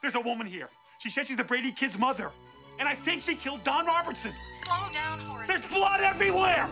There's a woman here. She said she's the Brady kid's mother. And I think she killed Don Robertson. Slow down, Horace. There's blood everywhere!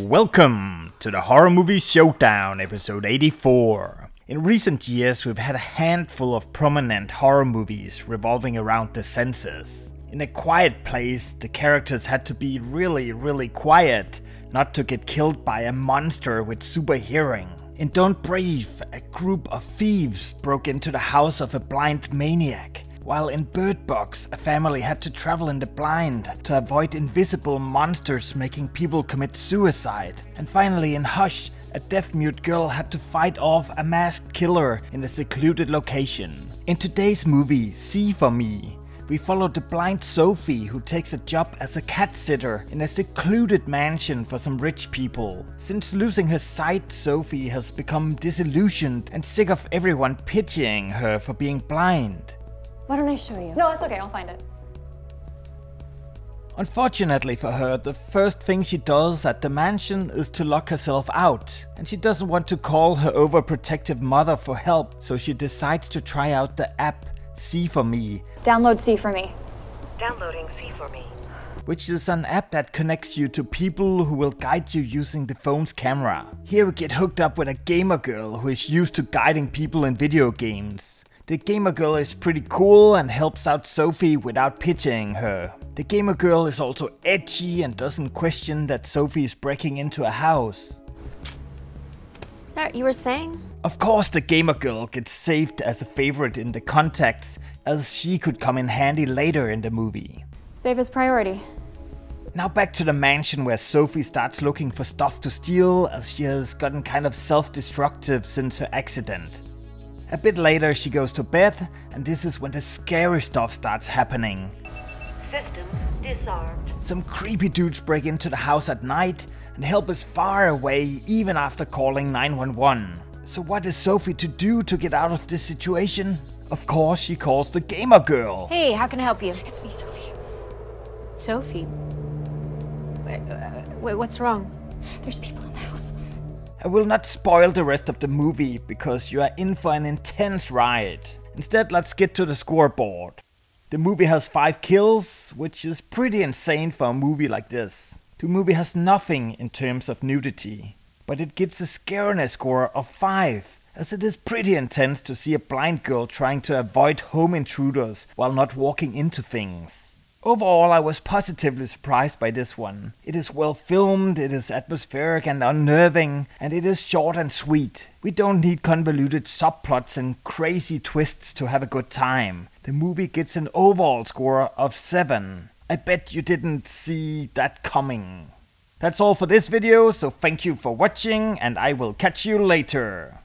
Welcome to the Horror Movie Showdown, episode 84. In recent years, we've had a handful of prominent horror movies revolving around the senses. In A Quiet Place, the characters had to be really quiet, not to get killed by a monster with super hearing. In Don't Breathe, a group of thieves broke into the house of a blind maniac. While in Birdbox, a family had to travel in the blind to avoid invisible monsters making people commit suicide. And finally in Hush, a deaf-mute girl had to fight off a masked killer in a secluded location. In today's movie, See For Me, we follow the blind Sophie who takes a job as a cat sitter in a secluded mansion for some rich people. Since losing her sight, Sophie has become disillusioned and sick of everyone pitying her for being blind. Why don't I show you? No, it's okay, I'll find it. Unfortunately for her, the first thing she does at the mansion is to lock herself out. And she doesn't want to call her overprotective mother for help, so she decides to try out the app See For Me. Download See For Me. Downloading See For Me. Which is an app that connects you to people who will guide you using the phone's camera. Here we get hooked up with a gamer girl who is used to guiding people in video games. The gamer girl is pretty cool and helps out Sophie without pitying her. The gamer girl is also edgy and doesn't question that Sophie is breaking into a house. You were saying? Of course the gamer girl gets saved as a favorite in the contacts, as she could come in handy later in the movie. Save as priority. Now back to the mansion where Sophie starts looking for stuff to steal, as she has gotten kind of self-destructive since her accident. A bit later she goes to bed, and this is when the scary stuff starts happening. System disarmed. Some creepy dudes break into the house at night, and help is far away even after calling 911. So what is Sophie to do to get out of this situation? Of course she calls the gamer girl. Hey, how can I help you? It's me, Sophie. Sophie? Wait, what's wrong? There's people in the house. I will not spoil the rest of the movie, because you are in for an intense ride. Instead, let's get to the scoreboard. The movie has 5 kills, which is pretty insane for a movie like this. The movie has nothing in terms of nudity, but it gets a scariness score of 5, as it is pretty intense to see a blind girl trying to avoid home intruders while not walking into things. Overall, I was positively surprised by this one. It is well filmed, it is atmospheric and unnerving, and it is short and sweet. We don't need convoluted subplots and crazy twists to have a good time. The movie gets an overall score of 7. I bet you didn't see that coming. That's all for this video, so thank you for watching, and I will catch you later.